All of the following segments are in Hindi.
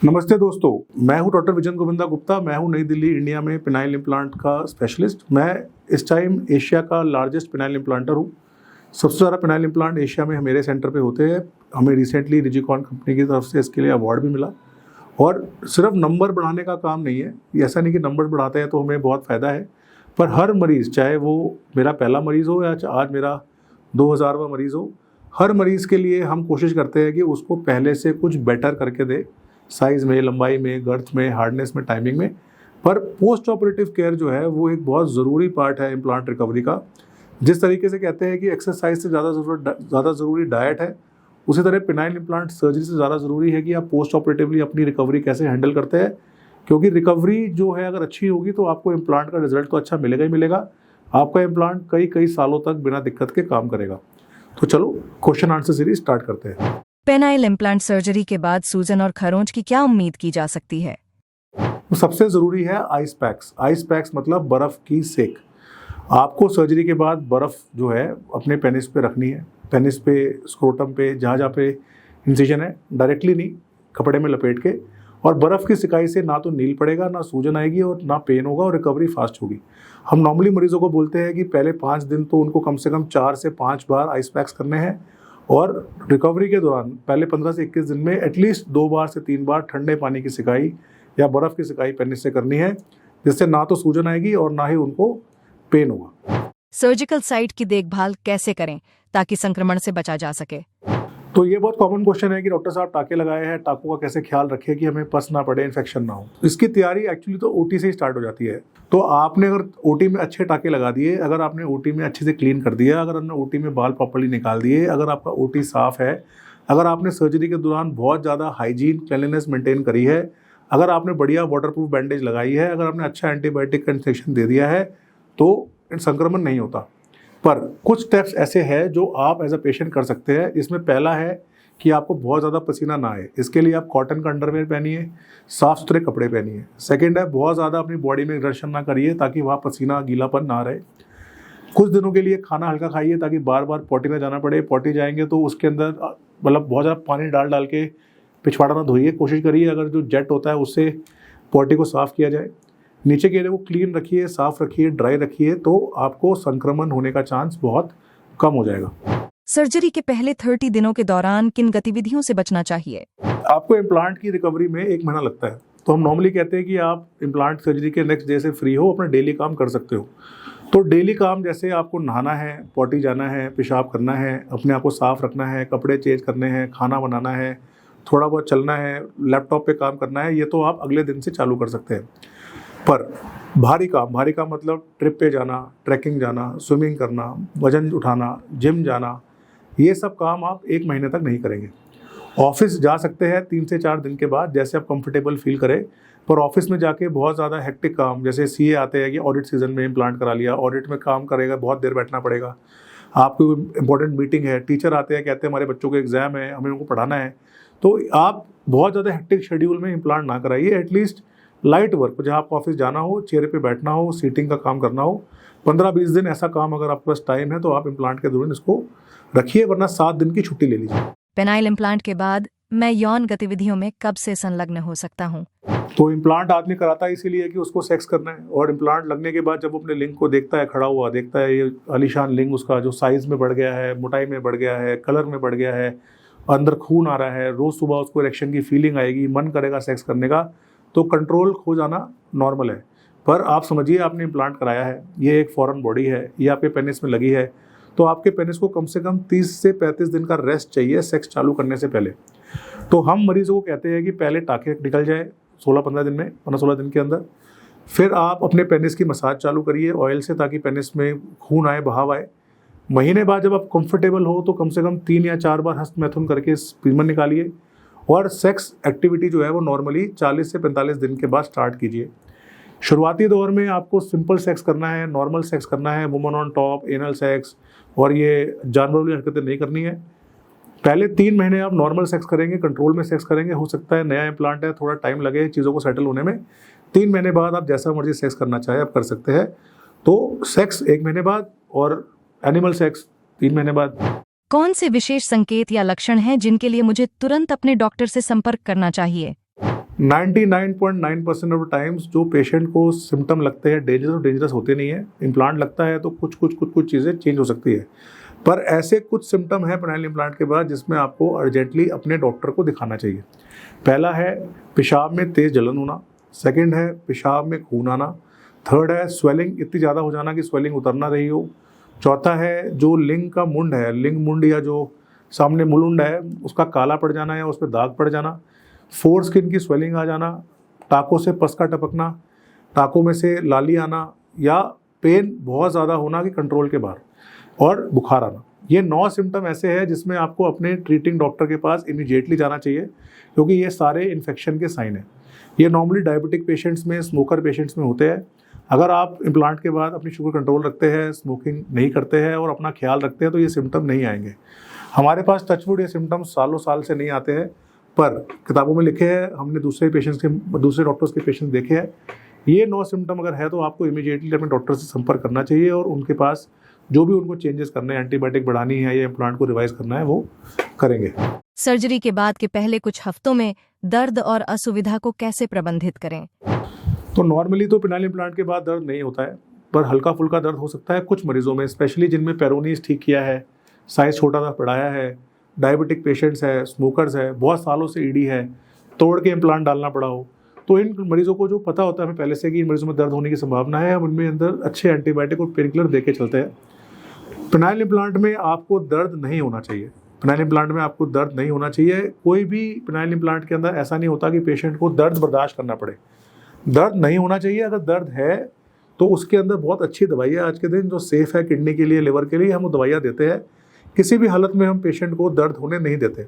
नमस्ते दोस्तों, मैं हूं डॉक्टर विजन गोविंदा गुप्ता। मैं हूं नई दिल्ली, इंडिया में पेनाइल इम्प्लांट का स्पेशलिस्ट। मैं इस टाइम एशिया का लार्जेस्ट पेनाइल इम्प्लांटर हूं। सबसे ज़्यादा पेनाइल इम्प्लांट एशिया में मेरे सेंटर पे होते हैं। हमें रिसेंटली रिजिकॉन कंपनी की तरफ से इसके लिए अवार्ड भी मिला। और सिर्फ नंबर बढ़ाने का काम नहीं है, ऐसा नहीं कि नंबर बढ़ाते हैं तो हमें बहुत फ़ायदा है, पर हर मरीज़, चाहे वो मेरा पहला मरीज़ हो या आज मेरा 2000वां मरीज़ हो, हर मरीज़ के लिए हम कोशिश करते हैं कि उसको पहले से कुछ बेटर करके दें, साइज़ में, लंबाई में, गर्थ में, हार्डनेस में, टाइमिंग में। पर पोस्ट ऑपरेटिव केयर जो है वो एक बहुत ज़रूरी पार्ट है इम्प्लांट रिकवरी का। जिस तरीके से कहते हैं कि एक्सरसाइज से ज़्यादा ज़रूरी डाइट है, उसी तरह पेनाइल इम्प्लांट सर्जरी से ज़्यादा ज़रूरी है कि आप पोस्ट ऑपरेटिवली अपनी रिकवरी कैसे हैंडल करते हैं। क्योंकि रिकवरी जो है अगर अच्छी होगी तो आपको इम्प्लांट का रिजल्ट तो अच्छा मिलेगा ही मिलेगा। आपका इम्प्लांट कई कई सालों तक बिना दिक्कत के काम करेगा। तो चलो क्वेश्चन आंसर सीरीज स्टार्ट करते हैं। पेनाइल इम्प्लांट सर्जरी के बाद सूजन और खरोंच की क्या उम्मीद की जा सकती है? तो सबसे ज़रूरी है आइस पैक्स। आइस पैक्स मतलब बर्फ़ की सेक। आपको सर्जरी के बाद बर्फ़ जो है अपने पेनिस पे रखनी है। पेनिस पे, स्क्रोटम पे, जहाँ जहाँ पे इंसिजन है, डायरेक्टली नहीं, कपड़े में लपेट के। और बर्फ़ की सिकाई से ना तो नील पड़ेगा, ना सूजन आएगी और ना पेन होगा, और रिकवरी फास्ट होगी। हम नॉर्मली मरीज़ों को बोलते हैं कि पहले 5 दिन तो उनको कम से कम 4 से 5 बार आइस पैक्स करने हैं, और रिकवरी के दौरान पहले 15 से 21 दिन में एटलीस्ट 2 बार से 3 बार ठंडे पानी की सिकाई या बर्फ़ की सिकाई पेनिस से करनी है, जिससे ना तो सूजन आएगी और ना ही उनको पेन होगा। सर्जिकल साइट की देखभाल कैसे करें ताकि संक्रमण से बचा जा सके? तो ये बहुत कॉमन क्वेश्चन है कि डॉक्टर साहब टाँके लगाए हैं, टाँकों का कैसे ख्याल रखें कि हमें पस ना पड़े, इन्फेक्शन ना हो। इसकी तैयारी एक्चुअली तो ओटी से ही स्टार्ट हो जाती है। तो आपने अगर ओटी में अच्छे टाँके लगा दिए, अगर आपने ओटी में अच्छे से क्लीन कर दिया, अगर आपने ओटी में बाल प्रॉपर्ली निकाल दिए, अगर आपका ओटी साफ़ है, अगर आपने सर्जरी के दौरान बहुत ज़्यादा हाइजीन, क्लीनलीनेस मेंटेन करी है, अगर आपने बढ़िया वाटरप्रूफ बैंडेज लगाई है, अगर आपने अच्छा एंटीबायोटिक का इंजेक्शन दे दिया है, तो संक्रमण नहीं होता। पर कुछ स्टेप्स ऐसे हैं जो आप एज अ पेशेंट कर सकते हैं। इसमें पहला है कि आपको बहुत ज़्यादा पसीना ना आए। इसके लिए आप कॉटन का अंडरवेयर पहनिए, साफ़ सुथरे कपड़े पहनिए। सेकंड है, बहुत ज़्यादा अपनी बॉडी में एक्सर्शन ना करिए ताकि वहाँ पसीना, गीलापन ना रहे। कुछ दिनों के लिए खाना हल्का खाइए ताकि बार बार पॉटी ना जाना पड़े। पॉटी जाएंगे तो उसके अंदर मतलब बहुत ज़्यादा पानी डाल डाल के पिछवाड़ा ना धोइए। कोशिश करिए अगर जो जेट होता है उससे पॉटी को साफ़ किया जाए। नीचे के एरिया को क्लीन रखिए, साफ़ रखिए, ड्राई रखिए, तो आपको संक्रमण होने का चांस बहुत कम हो जाएगा। सर्जरी के पहले 30 दिनों के दौरान किन गतिविधियों से बचना चाहिए? आपको इम्प्लांट की रिकवरी में 1 महीना लगता है, तो हम नॉर्मली कहते हैं कि आप इम्प्लांट सर्जरी के नेक्स्ट डे से फ्री हो, अपना डेली काम कर सकते हो। तो डेली काम जैसे आपको नहाना है, पॉटी जाना है, पेशाब करना है, अपने आप को साफ़ रखना है, कपड़े चेंज करने हैं, खाना बनाना है, थोड़ा बहुत चलना है, लैपटॉप पे काम करना है, ये तो आप अगले दिन से चालू कर सकते हैं। पर भारी काम मतलब ट्रिप पे जाना, ट्रैकिंग जाना, स्विमिंग करना, वजन उठाना, जिम जाना, ये सब काम आप 1 महीने तक नहीं करेंगे। ऑफिस जा सकते हैं 3 से 4 दिन के बाद, जैसे आप कंफर्टेबल फील करें। पर ऑफिस में जाके बहुत ज़्यादा हेक्टिक काम, जैसे सीए आते हैं कि ऑडिट सीजन में इम्प्लांट करा लिया, ऑडिट में काम करेगा, बहुत देर बैठना पड़ेगा। आपको इंपॉर्टेंट मीटिंग है, टीचर आते हैं कहते हैं हमारे बच्चों को एग्जाम है, हमें उनको पढ़ाना है, तो आप बहुत ज़्यादा हेक्टिक शेड्यूल में इम्प्लांट ना कराइए। एटलीस्ट लाइट वर्क, जहाँ आपको ऑफिस जाना हो, चेयर पे बैठना हो, सीटिंग का काम करना हो, 15-20 दिन ऐसा काम अगर आपके पास टाइम है तो आप इम्प्लांट के दौरान इसको रखिए, वरना 7 दिन की छुट्टी ले लीजिए। पेनाइल इम्प्लांट के बाद मैं यौन गतिविधियों में कब से संलग्न हो सकता हूँ? तो इम्प्लांट आदमी कराता है इसीलिए कि उसको सेक्स करना है, और इम्प्लांट लगने के बाद जब अपने लिंग को देखता है खड़ा हुआ, देखता है ये आलीशान लिंग उसका जो साइज़ में बढ़ गया है, मोटाई में बढ़ गया है, कलर में बढ़ गया है, अंदर खून आ रहा है, रोज़ सुबह उसको इरेक्शन की फीलिंग आएगी, मन करेगा सेक्स करने का, तो कंट्रोल खो जाना नॉर्मल है। पर आप समझिए आपने इम्प्लांट कराया है, ये एक फॉरेन बॉडी है, ये आपके पेनिस में लगी है, तो आपके पेनिस को कम से कम 30 से 35 दिन का रेस्ट चाहिए सेक्स चालू करने से पहले। तो हम मरीजों को कहते हैं कि पहले टाँके निकल जाए 16-15 दिन में, 15-16 दिन के अंदर, फिर आप अपने पेनिस की मसाज चालू करिए ऑयल से, ताकि पेनिस में खून आए, बहाव आए। महीने बाद जब आप कंफर्टेबल हो तो कम से कम 3 या 4 बार हस्तमैथुन करके स्पर्म निकालिए, और सेक्स एक्टिविटी जो है वो नॉर्मली 40 से 45 दिन के बाद स्टार्ट कीजिए। शुरुआती दौर में आपको सिंपल सेक्स करना है, नॉर्मल सेक्स करना है, woman on top, anal sex, और ये जानवर वाली हरकतें नहीं करनी है। पहले 3 महीने आप नॉर्मल सेक्स करेंगे, कंट्रोल में सेक्स करेंगे। हो सकता है नया इम्प्लांट है, थोड़ा टाइम लगे चीज़ों को सेटल होने में। 3 महीने बाद आप जैसा मर्जी सेक्स करना चाहे आप कर सकते हैं। तो सेक्स 1 महीने बाद और एनिमल सेक्स 3 महीने बाद। कौन से विशेष संकेत या लक्षण हैं जिनके लिए मुझे तुरंत अपने डॉक्टर से संपर्क करना चाहिए? 99.9% ऑफ टाइम्स जो पेशेंट को सिम्टम लगते हैं डेंजरस होते नहीं है। इम्प्लांट लगता है तो कुछ चीज़ें चेंज हो सकती है, पर ऐसे कुछ सिम्टम है पेनाइल इम्प्लांट के बाद जिसमें आपको अर्जेंटली अपने डॉक्टर को दिखाना चाहिए। पहला है पेशाब में तेज़ जलन होना, सेकंड है पेशाब में खून आना, थर्ड है स्वेलिंग इतनी ज़्यादा हो जाना कि स्वेलिंग उतर ना रही हो, चौथा है जो लिंग का मुंड है, लिंग मुंड या जो सामने मुलुंड है उसका काला पड़ जाना या उस पर दाग पड़ जाना, फोर स्किन की स्वेलिंग आ जाना, टाँकों से पस का टपकना, टाँकों में से लाली आना या पेन बहुत ज़्यादा होना कि कंट्रोल के बाहर, और बुखार आना। ये 9 सिम्टम ऐसे हैं जिसमें आपको अपने ट्रीटिंग डॉक्टर के पास इमीडिएटली जाना चाहिए, क्योंकि ये सारे इन्फेक्शन के साइन हैं। ये नॉर्मली डायबिटिक पेशेंट्स में, स्मोकर पेशेंट्स में होते हैं। अगर आप इम्प्लांट के बाद अपनी शुगर कंट्रोल रखते हैं, स्मोकिंग नहीं करते हैं और अपना ख्याल रखते हैं तो ये सिम्टम नहीं आएंगे। हमारे पास टचवुड ये सिम्टम सालों साल से नहीं आते हैं, पर किताबों में लिखे हैं, हमने दूसरे डॉक्टर्स के पेशेंट्स देखे हैं। ये 9 सिम्टम अगर है तो आपको इमीडिएटली अपने डॉक्टर से संपर्क करना चाहिए और उनके पास जो भी उनको चेंजेस करने हैं, एंटीबायोटिक बढ़ानी है या इम्प्लांट को रिवाइज करना है, वो करेंगे। सर्जरी के बाद के पहले कुछ हफ्तों में दर्द और असुविधा को कैसे प्रबंधित करें? तो नॉर्मली तो पेनाइल इम्प्लांट के बाद दर्द नहीं होता है, पर हल्का फुल्का दर्द हो सकता है कुछ मरीजों में, स्पेशली जिनमें पेरोनीज ठीक किया है, साइज छोटा सा बढ़ाया है, डायबिटिक पेशेंट्स है, स्मोकर्स है, बहुत सालों से ईडी है, तोड़ के इम्प्लांट डालना पड़ा हो। तो इन मरीजों को जो पता होता है हमें पहले से कि इन मरीजों में दर्द होने की संभावना है, हम उनमें अंदर अच्छे एंटीबायोटिक और पेन किलर दे के चलते हैं। पेनाइल इम्प्लांट में आपको दर्द नहीं होना चाहिए। पेनाइल इम्प्लांट में आपको दर्द नहीं होना चाहिए। कोई भी पेनाइल इम्प्लांट के अंदर ऐसा नहीं होता कि पेशेंट को दर्द बर्दाश्त करना पड़े। दर्द नहीं होना चाहिए। अगर दर्द है तो उसके अंदर बहुत अच्छी दवाइयाँ आज के दिन जो सेफ़ है किडनी के लिए, लिवर के लिए, हम वो दवाइयाँ देते हैं। किसी भी हालत में हम पेशेंट को दर्द होने नहीं देते,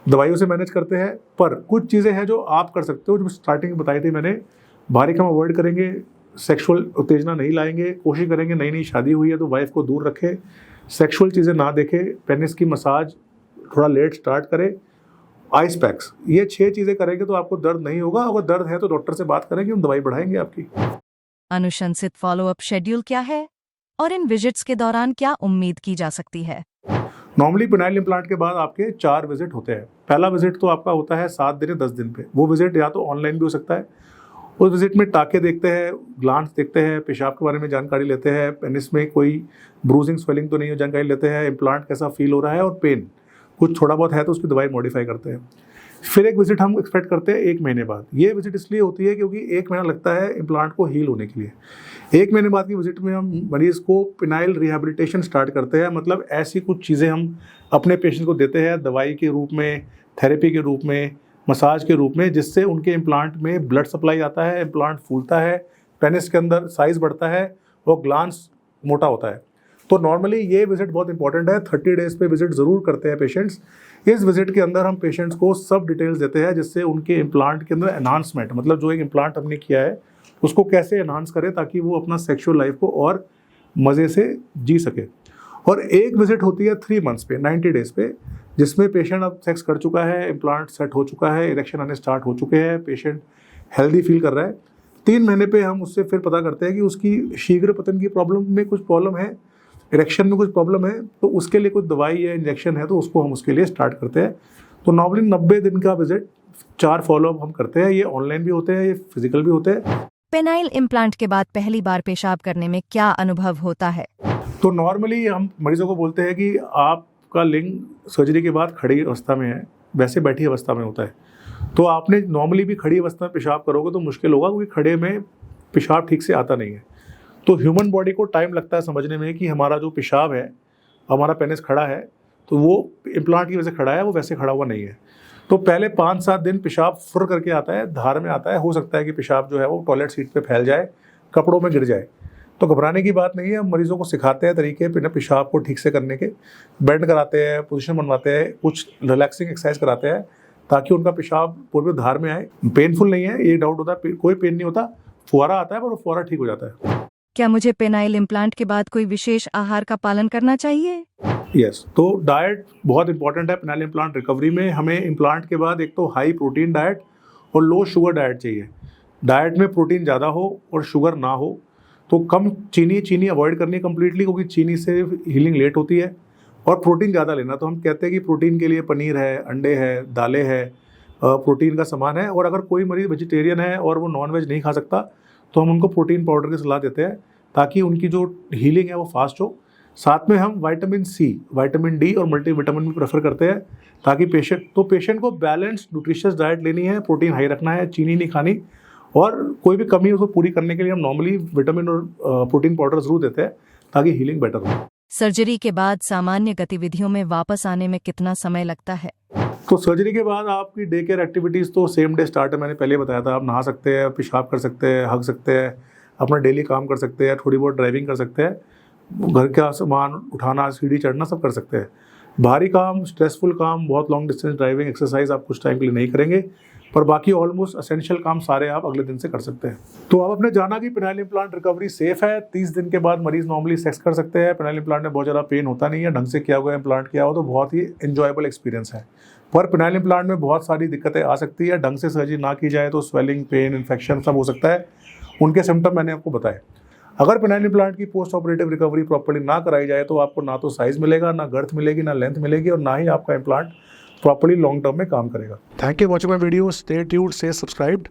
दवाइयों से मैनेज करते हैं। पर कुछ चीज़ें हैं जो आप कर सकते हो, जो स्टार्टिंग में बताई थी मैंने। भारी काम अवॉइड करेंगे, सेक्सुअल उत्तेजना नहीं लाएंगे, कोशिश करेंगे नई नई शादी हुई है तो वाइफ को दूर रखें, सेक्सुअल चीज़ें ना देखें, पेनिस की मसाज थोड़ा लेट स्टार्ट करें, आइस पैक्स, ये 6 चीज़ें करेंगे तो आपको दर्द नहीं होगा। अगर दर्द है तो डॉक्टर से बात करेंगे, हम दवाई बढ़ाएंगे आपकी। अनुशंसित फॉलोअप शेड्यूल क्या है और इन विजिट्स के दौरान क्या उम्मीद की जा सकती है? नॉर्मली पेनाइल इम्प्लांट के बाद आपके 4 विजिट होते हैं। पहला विजिट तो आपका होता है 7 दिन या 10 दिन पे। वो विजिट या तो ऑनलाइन भी हो सकता है। उस विजिट में टाँके देखते हैं, ग्लांस देखते हैं, पेशाब के बारे में जानकारी लेते हैं, पेनिस में कोई ब्रूजिंग स्वेलिंग तो नहीं हो जानकारी लेते हैं, इम्प्लांट कैसा फील हो रहा है, और पेन कुछ थोड़ा बहुत है तो उसकी दवाई मॉडिफाई करते हैं। फिर एक विजिट हम एक्सपेक्ट करते हैं 1 महीने बाद। ये विजिट इसलिए होती है क्योंकि 1 महीना लगता है इम्प्लांट को हील होने के लिए। 1 महीने बाद की विजिट में हम मरीज़ को पेनाइल रिहैबिलिटेशन स्टार्ट करते हैं। मतलब ऐसी कुछ चीज़ें हम अपने पेशेंट को देते हैं दवाई के रूप में, थेरेपी के रूप में, मसाज के रूप में, जिससे उनके इम्प्लांट में ब्लड सप्लाई आता है, इम्प्लांट फूलता है, पेनिस के अंदर साइज़ बढ़ता है और ग्लांस मोटा होता है। तो नॉर्मली ये विजिट बहुत इंपॉर्टेंट है। 30 डेज़ पे विजिट ज़रूर करते हैं पेशेंट्स। इस विजिट के अंदर हम पेशेंट्स को सब डिटेल्स देते हैं, जिससे उनके इम्प्लांट के अंदर एनहांसमेंट, मतलब जो एक इम्प्लांट हमने किया है उसको कैसे एनहांस करें ताकि वो अपना सेक्सुअल लाइफ को और मज़े से जी सके। और एक विजिट होती है 3 मंथ्स पे, 90 डेज़ पे, जिसमें पेशेंट अब सेक्स कर चुका है, इम्प्लांट सेट हो चुका है, इरेक्शन आने स्टार्ट हो चुके हैं, पेशेंट हेल्दी फील कर रहा है। 3 महीने पे हम उससे फिर पता करते हैं कि उसकी शीघ्र पतन की प्रॉब्लम में कुछ प्रॉब्लम है, इरेक्शन में कुछ प्रॉब्लम है, तो उसके लिए कुछ दवाई या इंजेक्शन है तो उसको हम उसके लिए स्टार्ट करते हैं। तो नॉर्मली 90 दिन का विजिट, 4 फॉलोअप हम करते हैं। ये ऑनलाइन भी होते हैं, ये फिजिकल भी होते हैं। पेनाइल इम्प्लांट के बाद पहली बार पेशाब करने में क्या अनुभव होता है? तो नॉर्मली हम मरीजों को बोलते हैं कि आपका लिंग सर्जरी के बाद खड़ी अवस्था में है, वैसे बैठी अवस्था में होता है। तो आपने नॉर्मली भी खड़ी अवस्था में पेशाब करोगे तो मुश्किल होगा, क्योंकि खड़े में पेशाब ठीक से आता नहीं है। तो ह्यूमन बॉडी को टाइम लगता है समझने में कि हमारा जो पेशाब है, हमारा पेनिस खड़ा है तो वो इम्प्लांट की वजह से खड़ा है, वो वैसे खड़ा हुआ नहीं है। तो पहले 5-7 दिन पेशाब फुर करके आता है, धार में आता है। हो सकता है कि पेशाब जो है वो टॉयलेट सीट पे फैल जाए, कपड़ों में गिर जाए। तो घबराने की बात नहीं है। हम मरीजों को सिखाते हैं तरीके पेशाब को ठीक से करने के, बेंड कराते हैं, पोजीशन बनवाते हैं, कुछ रिलैक्सिंग एक्सरसाइज कराते हैं ताकि उनका पेशाब पूरे धार में आए। पेनफुल नहीं है, ये डाउट होता है, कोई पेन नहीं होता, फुहारा आता है पर वो फुहारा ठीक हो जाता है। क्या मुझे पेनाइल इम्प्लांट के बाद कोई विशेष आहार का पालन करना चाहिए? यस, तो डाइट बहुत इंपॉर्टेंट है पेनाइल इम्प्लांट रिकवरी में। हमें इम्प्लांट के बाद एक तो हाई प्रोटीन डाइट और लो शुगर डाइट चाहिए। डाइट में प्रोटीन ज़्यादा हो और शुगर ना हो। तो कम चीनी अवॉइड करनी है कम्प्लीटली, क्योंकि चीनी से हीलिंग लेट होती है। और प्रोटीन ज़्यादा लेना, तो हम कहते हैं कि प्रोटीन के लिए पनीर है, अंडे है, दालें है, प्रोटीन का सामान है। और अगर कोई मरीज वेजिटेरियन है और वो नॉन वेज नहीं खा सकता तो हम उनको प्रोटीन पाउडर की सलाह देते हैं ताकि उनकी जो हीलिंग है वो फास्ट हो। साथ में हम विटामिन सी, विटामिन डी और मल्टीविटामिन भी प्रेफर करते हैं ताकि पेशेंट को बैलेंस्ड न्यूट्रिशियस डाइट लेनी है, प्रोटीन हाई रखना है, चीनी नहीं खानी, और कोई भी कमी उसको पूरी करने के लिए हम नॉर्मली विटामिन और प्रोटीन पाउडर जरूर देते हैं ताकि हीलिंग बेटर हो। सर्जरी के बाद सामान्य गतिविधियों में वापस आने में कितना समय लगता है? तो सर्जरी के बाद आपकी डे केयर एक्टिविटीज़ तो सेम डे स्टार्ट है, मैंने पहले बताया था। आप नहा सकते हैं, पेशाब कर सकते हैं, हग सकते हैं, अपना डेली काम कर सकते हैं, थोड़ी बहुत ड्राइविंग कर सकते हैं, घर का सामान उठाना, सीढ़ी चढ़ना सब कर सकते हैं। भारी काम, स्ट्रेसफुल काम, बहुत लॉन्ग डिस्टेंस ड्राइविंग, एक्सरसाइज आप कुछ टाइम के लिए नहीं करेंगे, पर बाकी ऑलमोस्ट असेंशियल काम सारे आप अगले दिन से कर सकते हैं। तो आप अपने जाना कि पेनाइल इम्प्लांट रिकवरी सेफ है। 30 दिन के बाद मरीज नॉर्मली सेक्स कर सकते हैं। पेनाइल इम्प्लांट में बहुत ज़्यादा पेन होता नहीं है, ढंग से किया हुआ इम्प्लांट किया हो तो बहुत ही एंजॉयबल एक्सपीरियंस है। पर पेनाइल इम्प्लांट में बहुत सारी दिक्कतें आ सकती है, ढंग से सर्जरी ना की जाए तो स्वेलिंग, पेन, इन्फेक्शन सब हो सकता है। उनके सिम्टम मैंने आपको बताए। अगर पेनाइल इम्प्लांट की पोस्ट ऑपरेटिव रिकवरी प्रॉपर्ली ना कराई जाए तो आपको ना तो साइज मिलेगा, ना गर्थ मिलेगी, ना लेंथ मिलेगी, और ना ही आपका इम्प्लांट प्रॉपर्ली लॉन्ग टर्म में काम करेगा। Thank you watching my video, stay tuned, stay subscribed.